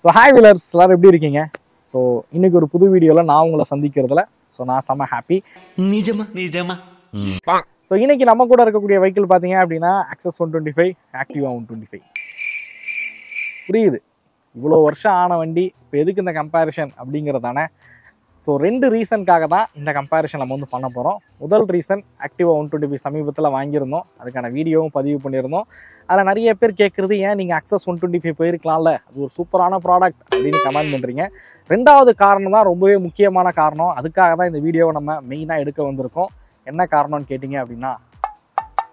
So hi விலர்ஸ், எல்லாரும் எப்படி இருக்கீங்க? ஸோ இன்னைக்கு ஒரு புது வீடியோவில் நான் உங்களை சந்திக்கிறதுல நான் செம்ம ஹாப்பி. நிஜமா ஸோ இன்னைக்கு நம்ம கூட இருக்கக்கூடிய வெஹிக்கிள் பார்த்தீங்க அப்படின்னா Access 125, Activa 125. புரியுது, இவ்வளோ வருஷம் ஆன வண்டி, இப்போ எதுக்கு இந்த கம்பேரிஷன் அப்படிங்கிறதானே. ஸோ ரெண்டு ரீசனுக்காக தான் இந்த கம்பேரிஷன் நம்ம வந்து பண்ண போகிறோம். முதல் ரீசன், Activa 125 சமீபத்தில் வாங்கியிருந்தோம், அதுக்கான வீடியோவும் பதிவு பண்ணியிருந்தோம். அதில் நிறைய பேர் கேட்குறது, ஏன் நீங்கள் Access 125 போயிருக்கலாம்ல, அது ஒரு சூப்பரான ப்ராடக்ட் அப்படின்னு கமெண்ட் பண்ணுறீங்க. ரெண்டாவது காரணம் தான் ரொம்பவே முக்கியமான காரணம், அதுக்காக தான் இந்த வீடியோவை நம்ம மெயினாக எடுக்க வந்திருக்கோம். என்ன காரணம்னு கேட்டிங்க அப்படின்னா,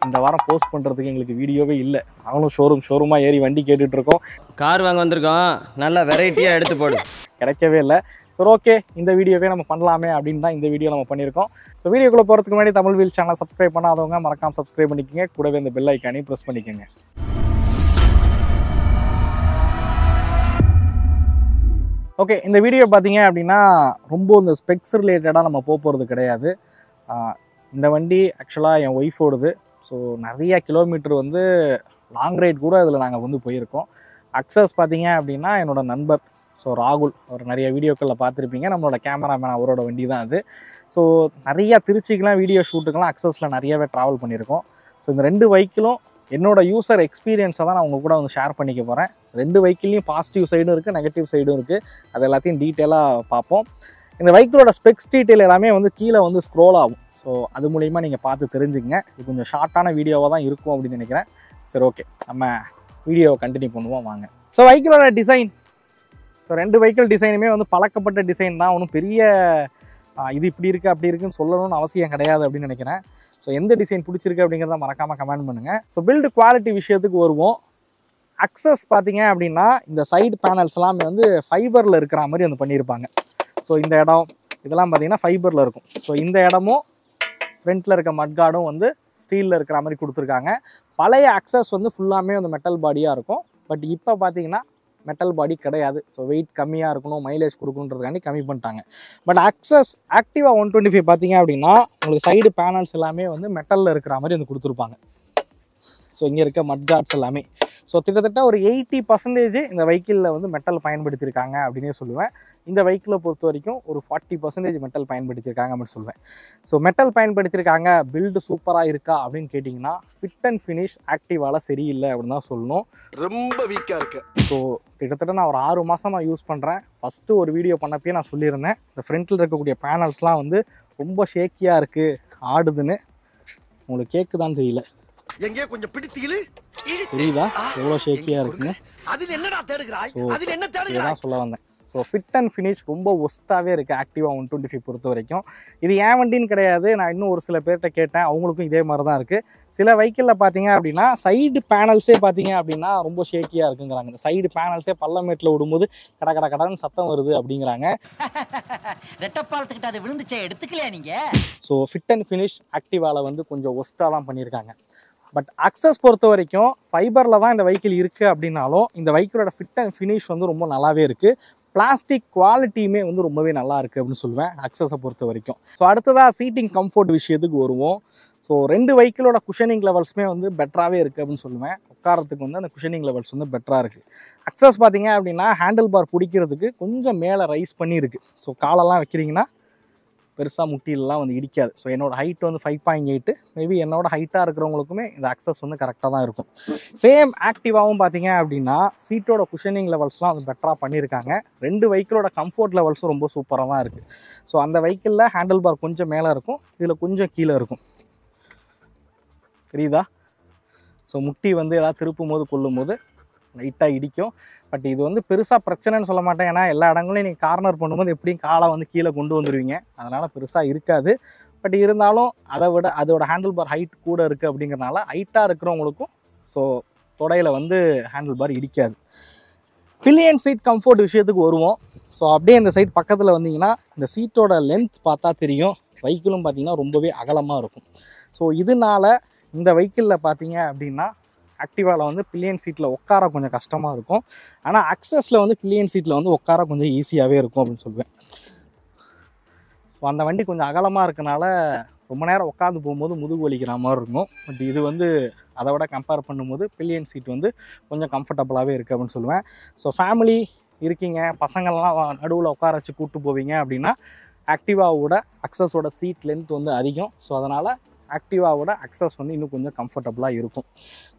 இந்த வாரம் போஸ்ட் பண்ணுறதுக்கு எங்களுக்கு வீடியோவே இல்லை. நாங்களும் ஷோரூமாக ஏறி வண்டி கேட்டுட்ருக்கோம். கார் வாங்க வந்திருக்கோம், நல்ல வெரைட்டியாக எடுத்து போடு. கிடைக்கவே இல்லை. சரி, ஓகே, இந்த வீடியோவே நம்ம பண்ணலாமே அப்படின்னு தான் இந்த வீடியோ நம்ம பண்ணியிருக்கோம். ஸோ வீடியோக்குள்ளே போகிறதுக்கு முன்னாடி தமிழ் வீல் சேனலை சப்ஸ்கிரைப் பண்ணாதவங்க மறக்காம சப்ஸ்கிரைப் பண்ணிக்கோங்க, கூடவே இந்த பெல் ஐக்கானையும் ப்ரெஸ் பண்ணிக்கோங்க. ஓகே, இந்த வீடியோ பார்த்தீங்க அப்படின்னா ரொம்ப இந்த ஸ்பெக்ஸ் ரிலேட்டடாக நம்ம போகிறது கிடையாது. இந்த வண்டி ஆக்சுவலாக என் ஒய்ஃபோடுது. ஸோ நிறைய கிலோமீட்டர் வந்து லாங் ரைட் கூட இதில் நாங்கள் வந்து போயிருக்கோம். Access பார்த்தீங்க அப்படின்னா என்னோட நண்பர் ராகுல், அவர் நிறைய வீடியோக்களில் பார்த்துருப்பீங்க, நம்மளோட கேமராமேன், அவரோட வண்டி தான் அது. ஸோ நிறையா திருச்சிக்கெலாம் வீடியோ ஷூட்டுக்கெலாம் Accessல நிறையவே ட்ராவல் பண்ணியிருக்கோம். ஸோ இந்த ரெண்டு வெஹிக்கிளும் என்னோட யூசர் எக்ஸ்பீரியன்ஸை தான் நான் உங்கள் கூட வந்து ஷேர் பண்ணிக்க போகிறேன். ரெண்டு வெஹிக்கிள்லையும் பாசிட்டிவ் சைடும் இருக்குது, நெகட்டிவ் சைடும் இருக்குது. அது எல்லாத்தையும் டீட்டெயிலாக பார்ப்போம். இந்த வெஹிக்கிளோட ஸ்பெக்ஸ் டீட்டெயில் எல்லாமே வந்து கீழே வந்து ஸ்க்ரோல் ஆகும். ஸோ அது மூலிமா நீங்கள் பார்த்து தெரிஞ்சுக்கங்க. இது கொஞ்சம் ஷார்ட்டான வீடியோவாக தான் இருக்கும் அப்படின்னு நினைக்கிறேன். சரி, ஓகே, நம்ம வீடியோவை கண்டினியூ பண்ணுவோம் வாங்க. ஸோ வெஹிக்கிளோட டிசைன், ரெண்டு வெஹிக்கிள் டிசைனுமே வந்து பழக்கப்பட்ட டிசைன் தான். ஒன்றும் பெரிய இது இப்படி இருக்குது அப்படி இருக்குன்னு சொல்லணும்னு அவசியம் கிடையாது அப்படின்னு நினைக்கிறேன். ஸோ எந்த டிசைன் பிடிச்சிருக்கு அப்படிங்கிறத மறக்காமல் கமெண்ட் பண்ணுங்கள். ஸோ பில்டு குவாலிட்டி விஷயத்துக்கு வருவோம். Access பார்த்தீங்க அப்படின்னா இந்த சைடு பேனல்ஸ் எல்லாமே வந்து ஃபைபரில் இருக்கிற மாதிரி வந்து பண்ணியிருப்பாங்க. ஸோ இந்த இடம் இதெல்லாம் பார்த்தீங்கன்னா ஃபைபரில் இருக்கும். ஸோ இந்த இடமும் ஃப்ரண்ட்டில் இருக்க மட்கார்டும் வந்து ஸ்டீலில் இருக்கிற மாதிரி கொடுத்துருக்காங்க. பழைய Access வந்து ஃபுல்லாமே வந்து மெட்டல் பாடியாக இருக்கும். பட் இப்போ பார்த்தீங்கன்னா மெட்டல் பாடி கிடையாது. ஸோ வெயிட் கம்மியாக இருக்கணும், மைலேஜ் கொடுக்கணுன்றதுக்காண்டி கம்மி பண்ணிட்டாங்க. பட் Access Activa 125 பார்த்தீங்க அப்படின்னா உங்களுக்கு சைடு பேனல்ஸ் எல்லாமே வந்து மெட்டலில் இருக்கிற மாதிரி வந்து கொடுத்துருப்பாங்க. ஸோ இங்கே இருக்க மட்கார்ட்ஸ் எல்லாமே ஸோ கிட்டத்தட்ட ஒரு 80% இந்த வெஹிக்கிளில் வந்து மெட்டல் பயன்படுத்தியிருக்காங்க அப்படின்னே சொல்லுவேன். இந்த வெஹிக்கிளை பொறுத்த வரைக்கும் ஒரு 40% மெட்டல் பயன்படுத்தியிருக்காங்க அப்படின்னு சொல்லுவேன். ஸோ மெட்டல் பயன்படுத்தியிருக்காங்க, பில்டு சூப்பராக இருக்கா அப்படின்னு கேட்டிங்கன்னா ஃபிட் அண்ட் ஃபினிஷ் ஆக்டிவால சரியில்லை அப்படின்னு தான் சொல்லணும். ரொம்ப வீக்காக இருக்கு. ஸோ கிட்டத்தட்ட நான் ஒரு 6 மாதமாக யூஸ் பண்ணுறேன். ஃபஸ்ட்டு ஒரு வீடியோ பண்ணப்பே நான் சொல்லியிருந்தேன், இந்த ஃப்ரண்ட்டில் இருக்கக்கூடிய பேனல்ஸ்லாம் வந்து ரொம்ப ஷேக்கியாக இருக்குது, ஆடுதுன்னு. உங்களுக்கு கேட்குதான்னு தெரியல, எங்கே கொஞ்சம் பிடித்தீங்களே தெரியுதா எவ்வளோ ஷேக்கியாக இருக்குன்னு? அதில் என்னடா தேடுகிறாய்? அதில் என்ன இதுதான் தேடுகிறாய்? சொல்ல வந்தேன். ஸோ ஃபிட் அண்ட் ஃபினிஷ் ரொம்ப ஒஸ்ட்டாகவே இருக்குது Activa 125 பொறுத்த வரைக்கும். இது ஏன் வண்டின்னு கிடையாது, நான் இன்னும் ஒரு சில பேர்கிட்ட கேட்டேன், அவங்களுக்கும் இதே மாதிரி தான் இருக்குது. சில வெஹிக்கிளில் பார்த்தீங்க அப்படின்னா சைடு பேனல்ஸே பார்த்தீங்க அப்படின்னா ரொம்ப ஷேக்கியாக இருக்குங்கிறாங்க. இந்த சைடு பேனல்ஸே பள்ளமேட்டில் விடும்போது கடன்னு சத்தம் வருது அப்படிங்கிறாங்க. ரெட்டப்பாலத்துக்கிட்ட அது விழுந்துச்சே, எடுத்துக்கலையா நீங்கள்? ஸோ ஃபிட் அண்ட் ஃபினிஷ் ஆக்டிவாவில் வந்து கொஞ்சம் ஒஸ்ட்டாக தான் பண்ணியிருக்காங்க. பட் Access பொறுத்த வரைக்கும் ஃபைபரில் தான் இந்த வெஹிக்கிள் இருக்குது அப்படின்னாலும் இந்த வெஹிக்கிளோட ஃபிட் அண்ட் ஃபினிஷ் வந்து ரொம்ப நல்லாவே இருக்குது. பிளாஸ்டிக் குவாலிட்டியுமே வந்து ரொம்பவே நல்லா இருக்குது அப்படின்னு சொல்லுவேன் Accessை பொறுத்த வரைக்கும். ஸோ அடுத்ததாக சீட்டிங் கம்ஃபர்ட் விஷயத்துக்கு வருவோம். ஸோ ரெண்டு வெஹிக்கிளோட குஷனிங் லெவல்ஸுமே வந்து பெட்டராகவே இருக்குது அப்படின்னு சொல்லுவேன். உட்காரத்துக்கு வந்து அந்த குஷனிங் லெவல்ஸ் வந்து பெட்டராக இருக்குது. Access பார்த்தீங்க அப்படின்னா ஹேண்டில் பார் பிடிக்கிறதுக்கு கொஞ்சம் மேலே ரைஸ் பண்ணியிருக்கு. ஸோ காலெல்லாம் வைக்கிறீங்கன்னா பெருசாக முட்டிலெலாம் வந்து இடிக்காது. ஸோ என்னோடய ஹைட் வந்து 5.8, மேபி என்னோட ஹைட்டாக இருக்கிறவங்களுக்குமே இந்த Access வந்து கரெக்டாக தான் இருக்கும். சேம் ஆக்டிவாவும் பார்த்தீங்க அப்படின்னா சீட்டோட குஷனிங் லெவல்ஸ்லாம் வந்து பெட்டராக பண்ணியிருக்காங்க. ரெண்டு வெஹிக்கிளோட கம்ஃபர்ட் லெவல்ஸும் ரொம்ப சூப்பராக தான் இருக்குது. ஸோ அந்த வெஹிக்கிளில் ஹேண்டில் பார் கொஞ்சம் மேலே இருக்கும், இதில் கொஞ்சம் கீழே இருக்கும், தெரியுதா? ஸோ முட்டி வந்து எதாவது திருப்பும் போது கொள்ளும் போது லைட்டாக இடிக்கும். பட் இது வந்து பெருசாக பிரச்சனைன்னு சொல்ல மாட்டேன், ஏன்னா எல்லா இடங்களையும் நீங்கள் கார்னர் பண்ணும்போது எப்படியும் காலை வந்து கீழே கொண்டு வந்துடுவீங்க, அதனால் பெருசாக இருக்காது. பட் இருந்தாலும் அதை விட அதோட ஹேண்டில் பார் ஹைட் கூட இருக்குது அப்படிங்கிறனால ஹைட்டாக இருக்கிறவங்களுக்கும் ஸோ தொடையில் வந்து ஹேண்டில் பார் இடிக்காது. பில்லியன் சீட் கம்ஃபர்ட் விஷயத்துக்கு வருவோம். ஸோ அப்படியே இந்த சைட் பக்கத்தில் வந்தீங்கன்னா இந்த சீட்டோட லென்த் பார்த்தா தெரியும், வெஹிக்கிளும் பார்த்தீங்கன்னா ரொம்பவே அகலமாக இருக்கும். ஸோ இதனால இந்த வெஹிக்கிளில் பார்த்தீங்க அப்படின்னா ஆக்டிவாவில் வந்து பில்லியன் சீட்டில் உட்கார கொஞ்சம் கஷ்டமாக இருக்கும். ஆனால் Accessல வந்து பில்லியன் சீட்டில் வந்து உட்கார கொஞ்சம் ஈஸியாகவே இருக்கும் அப்படின்னு சொல்லுவேன். ஸோ அந்த வண்டி கொஞ்சம் அகலமாக இருக்கனால ரொம்ப நேரம் உட்காந்து போகும்போது முதுகு வலிக்கிற மாதிரி இருக்கும். பட் இது வந்து அதை விட கம்பேர் பண்ணும்போது பில்லியன் சீட் வந்து கொஞ்சம் கம்ஃபர்டபுளாகவே இருக்குது அப்படின்னு சொல்லுவேன். ஸோ ஃபேமிலி இருக்கீங்க, பசங்கள்லாம் நடுவில் உட்கார வச்சு கூப்பிட்டு போவீங்க அப்படின்னா ஆக்டிவாவோட அக்சஸோட சீட் லென்த் வந்து அதிகம். ஸோ அதனால் ஆக்டிவாவோட அக்சஸ் வந்து இன்னும் கொஞ்சம் கம்ஃபர்டபுளாக இருக்கும்.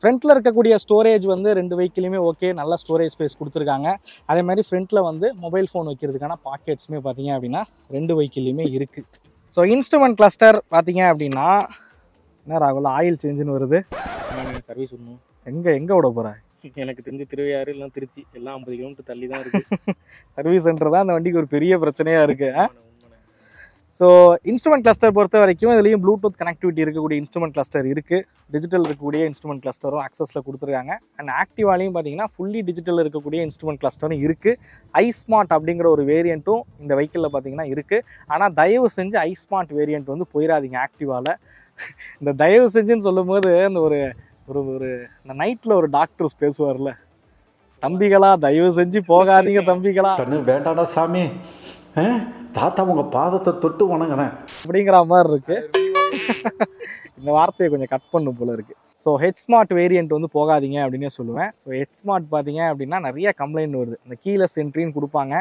ஃப்ரண்ட்டில் இருக்கக்கூடிய ஸ்டோரேஜ் வந்து 2 வெஹிக்கிலையுமே ஓகே, நல்ல ஸ்டோரேஜ் ஸ்பேஸ் கொடுத்துருக்காங்க. அதே மாதிரி ஃப்ரண்ட்டில் வந்து மொபைல் ஃபோன் வைக்கிறதுக்கான பாக்கெட்ஸுமே பார்த்தீங்க அப்படின்னா 2 வெஹிக்கிலையுமே இருக்குது. ஸோ இன்ஸ்ட்ருமெண்ட் கிளஸ்டர் பார்த்தீங்க அப்படின்னா என்ன ராகுல் ஆயில் சேஞ்சுன்னு வருது. சர்வீஸ் ஒன்றும் எங்கே விட போகிறேன்? எனக்கு தெரிஞ்சு திருவையாறு இல்லை திருச்சி எல்லாம் 50 கிலோமீட்டர் தள்ளி தான் இருக்குது. சர்வீஸ் சென்டர் தான் அந்த வண்டிக்கு ஒரு பெரிய பிரச்சனையாக இருக்குது. ஸோ இன்ஸ்ட்ருமெண்ட் கிளஸ்டர் பொறுத்த வரைக்கும் இதுலேயும் ப்ளூடூத் கனெக்டிவிட்டி இருக்கக்கூடிய இன்ஸ்ட்ருமெண்ட் கிளஸ்டர் இருக்குது. டிஜிட்டல் இருக்கக்கூடிய இன்ஸ்ட்ருமெண்ட் கிளஸ்டரும் ஆக்சஸில் கொடுத்துருக்காங்க. அண்ட் ஆக்டிவாலையும் பார்த்தீங்கன்னா ஃபுல்லி டிஜிட்டல் இருக்கக்கூடிய இன்ஸ்ட்ருமெண்ட் கிளஸ்டரும் இருக்குது. ஐஸ்மார்ட் அப்படிங்கிற ஒரு வேரியண்ட்டும் இந்த வெஹிக்கிளில் பார்த்தீங்கன்னா இருக்குது. ஆனால் தயவு செஞ்சு ஐஸ்மார்ட் வேரியண்ட் வந்து போயிடாதீங்க ஆக்டிவாவில். இந்த தயவு செஞ்சுன்னு சொல்லும்போது அந்த ஒரு ஒரு இந்த நைட்டில் ஒரு டாக்டர்ஸ் பேசுவார்ல, தம்பிகளா தயவு செஞ்சு போகாதீங்க தம்பிகளா, வேண்டாடா சாமி, தாத்தா உங்க பாதத்தை தொட்டு வணங்குறேன் அப்படிங்கிற மாதிரி இருக்கு. இந்த வார்த்தையை கொஞ்சம் கட் பண்ணும் போல இருக்கு. ஸோ ஹெட்ஸ்மார்ட் வேரியண்ட் வந்து போகாதீங்க அப்படின்னே சொல்லுவேன். ஸோ ஹெட்ஸ்மார்ட் பார்த்தீங்க அப்படின்னா நிறைய கம்ப்ளைண்ட் வருது. இந்த கீலெஸ் என்ட்ரின்னு கொடுப்பாங்க,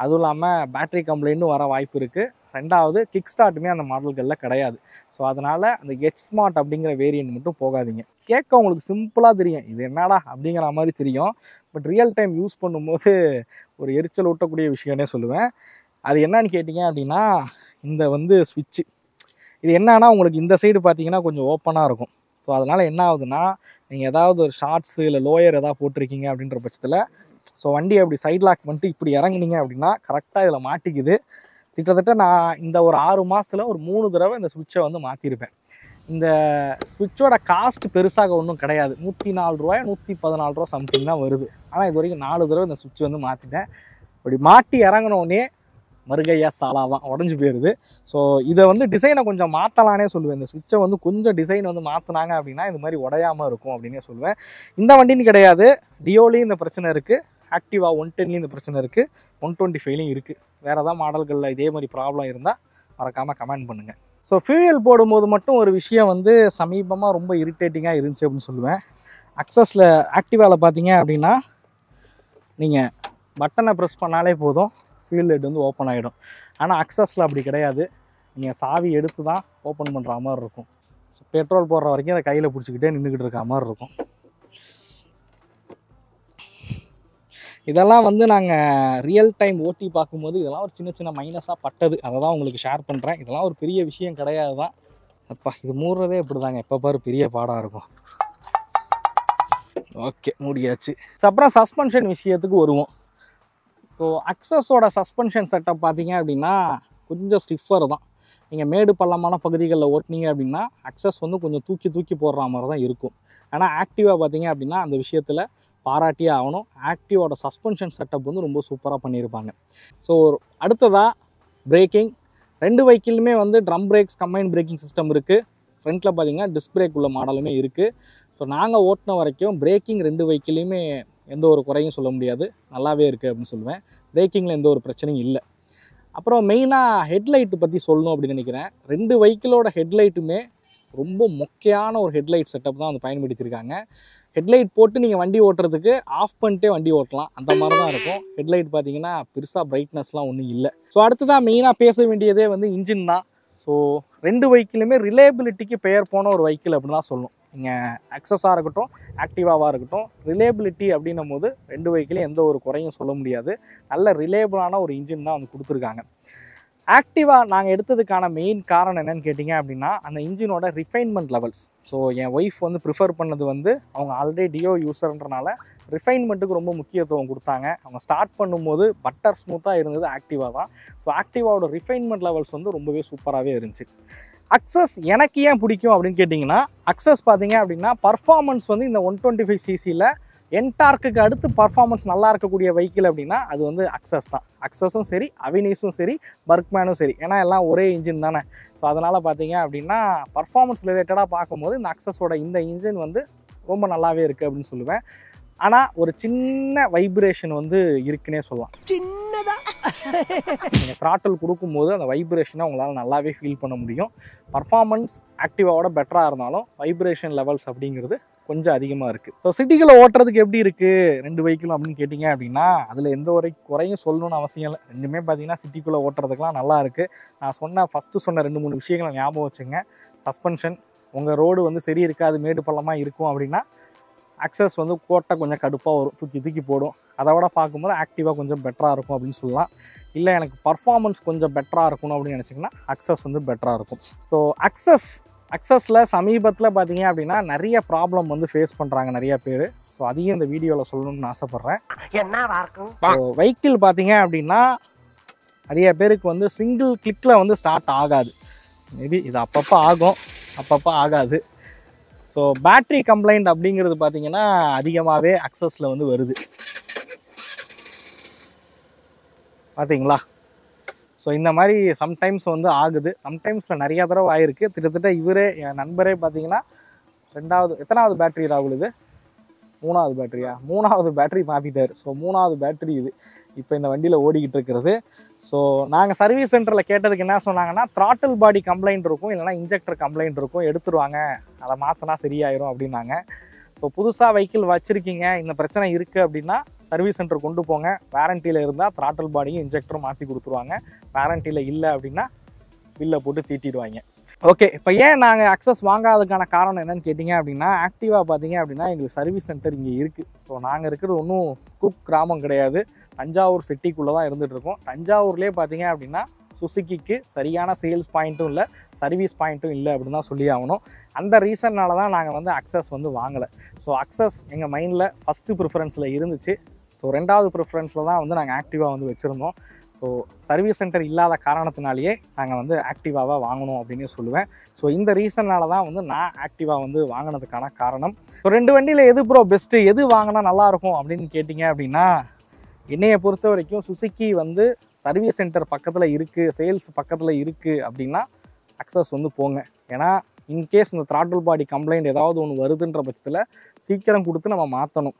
அதுவும் இல்லாமல் பேட்டரி கம்ப்ளைண்ட்டும் வர வாய்ப்பு இருக்குது. ரெண்டாவது கிக் ஸ்டார்ட்டுமே அந்த மாடல்களில் கிடையாது. ஸோ அதனால் அந்த ஹெட்ஸ்மார்ட் அப்படிங்கிற வேரியண்ட் மட்டும் போகாதீங்க. கேட்க உங்களுக்கு சிம்பிளாக தெரியும், இது என்னடா அப்படிங்கிற மாதிரி தெரியும். பட் ரியல் டைம் யூஸ் பண்ணும்போது ஒரு எரிச்சல் ஊட்டக்கூடிய விஷயம்னே சொல்லுவேன். அது என்னன்னு கேட்டிங்க அப்படின்னா இந்த வந்து ஸ்விட்ச்சு, இது என்னன்னா உங்களுக்கு இந்த சைடு பார்த்தீங்கன்னா கொஞ்சம் ஓப்பனாக இருக்கும். ஸோ அதனால் என்ன ஆகுதுன்னா நீங்கள் ஏதாவது ஒரு ஷார்ட்ஸு இல்லை லோயர் எதாவது போட்டிருக்கீங்க அப்படின்ற பட்சத்தில் ஸோ வண்டி அப்படி சைட் லாக் பண்ணிட்டு இப்படி இறங்குனீங்க அப்படின்னா கரெக்டாக இதில் மாட்டிக்குது. கிட்டத்தட்ட நான் இந்த ஒரு 6 மாதத்தில் ஒரு 3 தடவை இந்த ஸ்விட்சை வந்து மாற்றிருப்பேன். இந்த ஸ்விட்சோட காஸ்ட் பெருசாக ஒன்றும் கிடையாது, 104 ரூபாய் 114 ரூபா சம்திங் தான் வருது. ஆனால் இது வரைக்கும் 4 தடவை இந்த ஸ்விட்ச் வந்து மாற்றிட்டேன். அப்படி மாட்டி இறங்கினோடனே மறுகையா சாலா தான் உடஞ்சி போயிடுது. ஸோ இதை வந்து டிசைனை கொஞ்சம் மாற்றலானே சொல்லுவேன். இந்த ஸ்விட்சை வந்து கொஞ்சம் டிசைன் வந்து மாற்றினாங்க அப்படின்னா இது மாதிரி உடையாமல் இருக்கும் அப்படின்னே சொல்லுவேன். இந்த வண்டின்னு கிடையாது, டியோலையும் இந்த பிரச்சனை இருக்குது, ஆக்டிவா 110லையும் இந்த பிரச்சனை இருக்குது, 125லையும் இருக்குது. வேறு ஏதாவது மாடல்களில் இதே மாதிரி ப்ராப்ளம் இருந்தால் மறக்காமல் கமெண்ட் பண்ணுங்கள். ஸோ ஃபியூயல் போடும்போது மட்டும் ஒரு விஷயம் வந்து சமீபமாக ரொம்ப இரிட்டேட்டிங்காக இருந்துச்சு அப்படின்னு சொல்லுவேன். அக்சஸில் ஆக்டிவாவில் பார்த்தீங்க அப்படின்னா நீங்கள் பட்டனை ப்ரெஸ் பண்ணாலே போதும் ஃபியூல் ஹெட் வந்து ஓப்பன் ஆகிடும். ஆனால் அக்சஸில் அப்படி கிடையாது, நீங்கள் சாவி எடுத்து தான் ஓப்பன் பண்ணுற மாதிரி இருக்கும். ஸோ பெட்ரோல் போடுற வரைக்கும் அதை கையில் பிடிச்சிக்கிட்டே நின்றுக்கிட்டு இருக்க மாதிரி இருக்கும். இதெல்லாம் வந்து நாங்கள் ரியல் டைம் ஓட்டி பார்க்கும்போது இதெல்லாம் ஒரு சின்ன சின்ன மைனஸாக பட்டது, அதை தான் உங்களுக்கு ஷேர் பண்ணுறேன். இதெல்லாம் ஒரு பெரிய விஷயம் கிடையாது தான். அப்பா இது மூடுறதே இப்படி தாங்க, எப்போ பாரு பெரிய பாடாக இருக்கும். ஓகே மூடியாச்சு. ஸோ அப்புறம் சஸ்பென்ஷன் விஷயத்துக்கு வருவோம். ஸோ அக்சஸோட சஸ்பென்ஷன் செட்டப் பார்த்தீங்க அப்படின்னா கொஞ்சம் ஸ்டிஃபர் தான். நீங்கள் மேடு பள்ளமான பகுதிகளில் ஓட்டினீங்க அப்படின்னா அக்சஸ் வந்து கொஞ்சம் தூக்கி தூக்கி போடுற மாதிரி தான் இருக்கும். ஆனால் ஆக்டிவாக பார்த்தீங்க அப்படின்னா அந்த விஷயத்தில் பாராட்டியே ஆகணும். ஆக்டிவோட சஸ்பென்ஷன் செட்டப் வந்து ரொம்ப சூப்பராக பண்ணியிருப்பாங்க. ஸோ அடுத்ததாக பிரேக்கிங், 2 வெஹிக்கிளுமே வந்து drum brakes combine braking system இருக்குது. ஃப்ரண்ட்டில் பார்த்தீங்கன்னா டிஸ்க் பிரேக் உள்ள மாடலுமே இருக்குது. ஸோ நாங்கள் ஓட்டின வரைக்கும் பிரேக்கிங் 2 வெஹிக்கிளையுமே எந்த ஒரு குறையும் சொல்ல முடியாது, நல்லாவே இருக்குது அப்படின்னு சொல்லுவேன். பிரேக்கிங்கில் எந்த ஒரு பிரச்சனையும் இல்லை. அப்புறம் மெயினாக ஹெட்லைட்டு பற்றி சொல்லணும் அப்படின்னு நினைக்கிறேன். 2 வெஹிக்கிளோட ஹெட்லைட்டுமே ரொம்ப மொக்கையான ஒரு ஹெட்லைட் செட்டப் தான் வந்து பயன்படுத்தியிருக்காங்க. ஹெட்லைட் போட்டு நீங்கள் வண்டி ஓட்டுறதுக்கு ஆஃப் பண்ணிட்டே வண்டி ஓட்டலாம், அந்த மாதிரி தான் இருக்கும். ஹெட்லைட் பார்த்தீங்கன்னா பெருசாக பிரைட்னஸ்லாம் ஒன்றும் இல்லை. ஸோ அடுத்ததான் மெயினாக பேச வேண்டியதே வந்து இன்ஜின் தான். ஸோ 2 வெஹிக்கிளுமே ரிலேபிலிட்டிக்கு பெயர் போன ஒரு வெஹிக்கிள் அப்படின்னு தான் சொல்லணும். நீங்கள் அக்சஸாக இருக்கட்டும் ஆக்டிவாவாக இருக்கட்டும், ரிலேபிலிட்டி அப்படின்னும் போது 2 வெஹிக்கிளையும் எந்த ஒரு குறையும் சொல்ல முடியாது. நல்ல ரிலேபிளான ஒரு இன்ஜின் தான் வந்து கொடுத்துருக்காங்க. ஆக்டிவா நாங்கள் எடுத்ததுக்கான மெயின் காரணம் என்னன்னு கேட்டிங்க அப்படின்னா அந்த இன்ஜினோட ரிஃபைன்மெண்ட் லெவல்ஸ். ஸோ என் ஒய்ஃப் வந்து ப்ரிஃபர் பண்ணது வந்து அவங்க ஆல்ரெடி டியோ யூஸர்ன்றனால ரிஃபைன்மெண்ட்டுக்கு ரொம்ப முக்கியத்துவம் கொடுத்தாங்க. அவங்க ஸ்டார்ட் பண்ணும்போது பட்டர் ஸ்மூத்தாக இருந்தது ஆக்டிவா தான். ஸோ ஆக்டிவாவோட ரிஃபைன்மெண்ட் லெவல்ஸ் வந்து ரொம்பவே சூப்பராகவே இருந்துச்சு. அக்சஸ் எனக்கு ஏன் பிடிக்கும் அப்படின்னு கேட்டிங்கன்னா அக்சஸ் பார்த்தீங்க அப்படின்னா பர்ஃபார்மன்ஸ் வந்து இந்த 125cc என்டார்க்கு அடுத்து பர்ஃபார்மன்ஸ் நல்லா இருக்கக்கூடிய வெஹிக்கிள் அப்படின்னா அது வந்து அக்சஸ் தான். அக்சஸும் சரி, அவினீஸும் சரி, பர்க்மேனும் சரி, ஏன்னா எல்லாம் ஒரே இன்ஜின் தானே. ஸோ அதனால் பார்த்தீங்க அப்படின்னா பர்ஃபார்மன்ஸ் ரிலேட்டடாக பார்க்கும்போது இந்த அக்சஸோட இந்த இன்ஜின் வந்து ரொம்ப நல்லாவே இருக்குது அப்படின்னு சொல்லுவேன். ஆனால் ஒரு சின்ன வைப்ரேஷன் வந்து இருக்குன்னே சொல்லலாம். சின்னதா நீங்கள் த்ராட்டில் கொடுக்கும்போது அந்த வைப்ரேஷனை உங்களால் நல்லாவே ஃபீல் பண்ண முடியும். பர்ஃபார்மன்ஸ் ஆக்டிவாவோட பெட்டராக இருந்தாலும் வைப்ரேஷன் லெவல்ஸ் அப்படிங்கிறது கொஞ்சம் அதிகமாக இருக்குது. ஸோ சிட்டிக்குள்ளே ஓட்டுறதுக்கு எப்படி இருக்குது 2 வெஹிக்கிளும் அப்படின்னு கேட்டிங்க அப்படின்னா அதில் எந்த ஒரு குறையும் சொல்லணும்னு அவசியம் இல்லை. ரெண்டுமே பார்த்தீங்கன்னா சிட்டிக்குள்ளே ஓட்டுறதுக்குலாம் நல்லா இருக்குது. நான் ஃபஸ்ட்டு சொன்ன 2-3 விஷயங்களை ஞாபகம் வச்சுங்க. சஸ்பென்ஷன், உங்கள் ரோடு வந்து சரி இருக்காது, மேடு பள்ளமாக இருக்கும் அப்படின்னா அக்சஸ் வந்து கோட்டை கொஞ்சம் கடுப்பாக வரும், தூக்கி போடும். அதை விட பார்க்கும்போது ஆக்டிவாக கொஞ்சம் பெட்டராக இருக்கும் அப்படின்னு சொல்லலாம். இல்லை எனக்கு பர்ஃபார்மன்ஸ் கொஞ்சம் பெட்டராக இருக்கணும் அப்படின்னு நினச்சிங்கன்னா அக்சஸ் வந்து பெட்டராக இருக்கும். ஸோ அக்சஸில் சமீபத்தில் பார்த்தீங்க அப்படின்னா நிறைய ப்ராப்ளம் வந்து ஃபேஸ் பண்ணுறாங்க நிறைய பேர். ஸோ அதையும் இந்த வீடியோவில் சொல்லணும்னு ஆசைப்பட்றேன். ஸோ வெஹிக்கிள் பார்த்தீங்க அப்படின்னா நிறைய பேருக்கு வந்து சிங்கிள் கிளிக்கில் வந்து ஸ்டார்ட் ஆகாது. மேபி இது அப்பப்போ ஆகும், அப்பப்போ ஆகாது. ஸோ பேட்ரி கம்ப்ளைண்ட் அப்படிங்கிறது பார்த்தீங்கன்னா அதிகமாகவே அக்சஸில் வந்து வருது பார்த்தீங்களா. ஸோ இந்த மாதிரி சம்டைம்ஸ் வந்து ஆகுது, சம்டைம்ஸில் நிறையா தடவை ஆகிருக்கு. கிட்டத்தட்ட இவரே என் நண்பரே பார்த்தீங்கன்னா எத்தனாவது பேட்ரி ராகுல் இது? 3வது பேட்டரியா? 3வது பேட்டரி மாற்றிட்டார். ஸோ 3வது பேட்டரி இது இப்போ இந்த வண்டியில் ஓடிக்கிட்டு இருக்கிறது. ஸோ நாங்கள் சர்வீஸ் சென்டரில் கேட்டதுக்கு என்ன சொன்னாங்கன்னா த்ராட்டில் பாடி கம்ப்ளைண்ட் இருக்கும், இல்லைனா இன்ஜெக்டர் கம்ப்ளைண்ட் இருக்கும், எடுத்துருவாங்க, அதை மாற்றினா சரியாயிரும் அப்படின்னாங்க. ஸோ புதுசாக வெஹிக்கிள் வச்சுருக்கீங்க, இந்த பிரச்சனை இருக்குது அப்படின்னா சர்வீஸ் சென்டர் கொண்டு போங்க. வாரண்டியில் இருந்தால் த்ராட்டில் பாடியும் இன்ஜெக்டரும் மாற்றி கொடுத்துருவாங்க. வாரண்டியில் இல்லை அப்படின்னா பில்லை போட்டு தீட்டிடுவாங்க. ஓகே, இப்போ ஏன் நாங்கள் அக்சஸ் வாங்காததுக்கான காரணம் என்னன்னு கேட்டிங்க அப்படின்னா ஆக்டிவா பார்த்தீங்க அப்படின்னா எங்களுக்கு சர்வீஸ் சென்டர் இங்கே இருக்குது. ஸோ நாங்கள் இருக்கிறது ஒன்றும் குக் கிராமம் கிடையாது, தஞ்சாவூர் சிட்டிக்குள்ளே தான் இருந்துகிட்டு இருக்கோம். தஞ்சாவூர்லேயே பார்த்தீங்க அப்படின்னா சுசுக்கிக்கு சரியான சேல்ஸ் பாயிண்ட்டும் இல்லை, சர்வீஸ் பாயிண்ட்டும் இல்லை அப்படின்னு தான் சொல்லி ஆகணும். அந்த ரீசன்னால தான் நாங்கள் வந்து அக்சஸ் வந்து வாங்கலை. ஸோ அக்சஸ் எங்கள் மைண்டில் ஃபஸ்ட்டு ப்ரிஃபரன்ஸில் இருந்துச்சு. ஸோ 2வது ப்ரிஃபரன்ஸில் தான் வந்து நாங்கள் ஆக்டிவா வந்து வச்சுருந்தோம். ஸோ சர்வீஸ் சென்டர் இல்லாத காரணத்தினாலேயே நாங்கள் வந்து ஆக்டிவாவாக வாங்கணும் அப்படின்னு சொல்லுவேன். ஸோ இந்த ரீசன்னால தான் வந்து நான் ஆக்டிவா வந்து வாங்கினதுக்கான காரணம். ஸோ 2 வண்டியில் எது ப்ரோ பெஸ்ட்டு, எது வாங்கினா நல்லாயிருக்கும் அப்படின்னு கேட்டிங்க அப்படின்னா என்னையை பொறுத்த வரைக்கும் சுசுக்கி வந்து சர்வீஸ் சென்டர் பக்கத்தில் இருக்குது, சேல்ஸ் பக்கத்தில் இருக்குது அப்படின்னா அக்சஸ் வந்து போங்க. ஏன்னா இன்கேஸ் இந்த த்ராட்டில் பாடி கம்ப்ளைண்ட் ஏதாவது ஒன்று வருதுன்ற பட்சத்தில் சீக்கிரம் கொடுத்து நம்ம மாற்றணும்.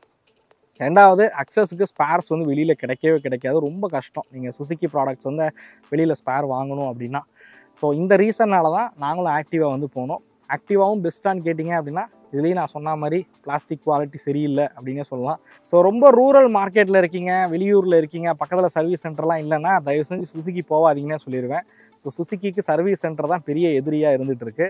2வது அக்சஸுக்கு ஸ்பேர்ஸ் வந்து வெளியில் கிடைக்கவே கிடைக்காது, ரொம்ப கஷ்டம் நீங்கள் சுசுக்கி ப்ராடக்ட்ஸ் வந்து வெளியில் ஸ்பேர் வாங்கணும் அப்படின்னா. ஸோ இந்த ரீசன்னால தான் நாங்களும் ஆக்டிவா வந்து போனோம். ஆக்டிவாவும் பெஸ்ட்டான்னு கேட்டிங்க அப்படின்னா இதுலேயும் நான் சொன்ன மாதிரி பிளாஸ்டிக் குவாலிட்டி சரியில்லை அப்படின்னே சொல்லலாம். ஸோ ரொம்ப ரூரல் மார்க்கெட்டில் இருக்கீங்க, வெளியூரில் இருக்கீங்க, பக்கத்தில் சர்வீஸ் சென்டர்லாம் இல்லைன்னா தயவு செஞ்சு சுசுக்கி போகாதீங்கன்னே சொல்லிடுவேன். ஸோ சுசுக்கிக்கு சர்வீஸ் சென்டர் தான் பெரிய எதிரியாக இருந்துகிட்டு இருக்குது.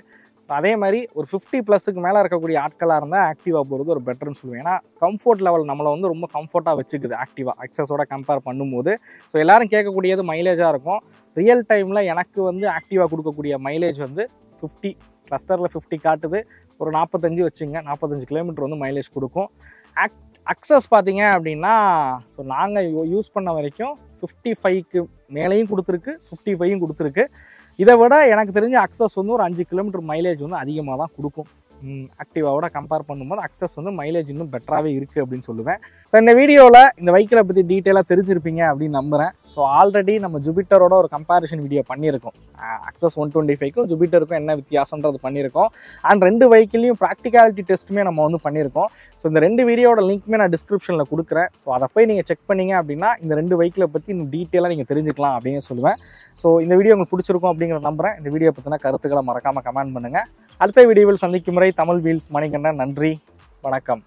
அதே மாதிரி ஒரு 50+ மேலே இருக்கக்கூடிய ஆட்களாக இருந்தால் ஆக்டிவா போகிறது ஒரு பெட்டர்னு சொல்லுவேன். ஏன்னா கம்ஃபர்ட் லெவல் நம்மளை வந்து ரொம்ப கம்ஃபர்ட்டாக வச்சுக்குது ஆக்டிவா அக்சஸோட கம்பேர் பண்ணும்போது. ஸோ எல்லோரும் கேட்கக்கூடியது மைலேஜாக இருக்கும். ரியல் டைமில் எனக்கு வந்து ஆக்டிவா கொடுக்கக்கூடிய மைலேஜ் வந்து 50, கிளஸ்டரில் 50 காட்டுது, ஒரு 45 வச்சுங்க, 45 கிலோமீட்டர் வந்து மைலேஜ் கொடுக்கும். அக்சஸ் பார்த்தீங்க அப்படின்னா ஸோ நாங்கள் யூஸ் பண்ண வரைக்கும் 55க்கு மேலேயும் கொடுத்துருக்கு, 55யும் கொடுத்துருக்கு. இதை விட எனக்கு தெரிஞ்ச அக்சஸ் வந்து ஒரு 5 கிலோமீட்டர் மைலேஜ் வந்து அதிகமாக தான் கொடுக்கும். ஆக்டிவாவோட கம்பேர் பண்ணும்போது அக்சஸ் வந்து மைலேஜ் இன்னும் பெட்டராகவே இருக்குது அப்படின்னு சொல்லுவேன். ஸோ இந்த வீடியோவில் இந்த வெஹிக்கிளை பற்றி டீட்டெயிலாக தெரிஞ்சிருப்பீங்க அப்படின்னு நம்புகிறேன். ஸோ ஆல்ரெடி நம்ம ஜூபிட்டரோட ஒரு கம்பேரிஷன் வீடியோ பண்ணியிருக்கோம். அக்சஸ் 125க்கும் ஜூபிட்டருக்கும் என்ன வித்தியாசன்றது பண்ணியிருக்கோம். அண்ட் 2 வெஹிக்கிளையும் ப்ராக்டிகாலிட்டி டெஸ்ட்டுமே நம்ம வந்து பண்ணியிருக்கோம். ஸோ இந்த 2 வீடியோட லிங்க்குமே நான் டிஸ்கிரிப்ஷனில் கொடுக்குறேன். ஸோ அதை போய் நீங்கள் செக் பண்ணிங்க அப்படின்னா இந்த 2 வெஹிக்கிளை பற்றி இன்னும் டீட்டெயிலாக நீங்கள் தெரிஞ்சுக்கலாம் அப்படின்னு சொல்லுவேன். ஸோ இந்த வீடியோ உங்களுக்கு பிடிச்சிருக்கும் அப்படிங்கிற நம்புகிறேன். இந்த வீடியோ பற்றின கருத்துக்களை மறக்காமல் கமெண்ட் பண்ணுங்கள். அடுத்த வீடியோவில் சந்திக்கும் முறை தமிழ் வீல்ஸ் மணிகண்டன். நன்றி, வணக்கம்.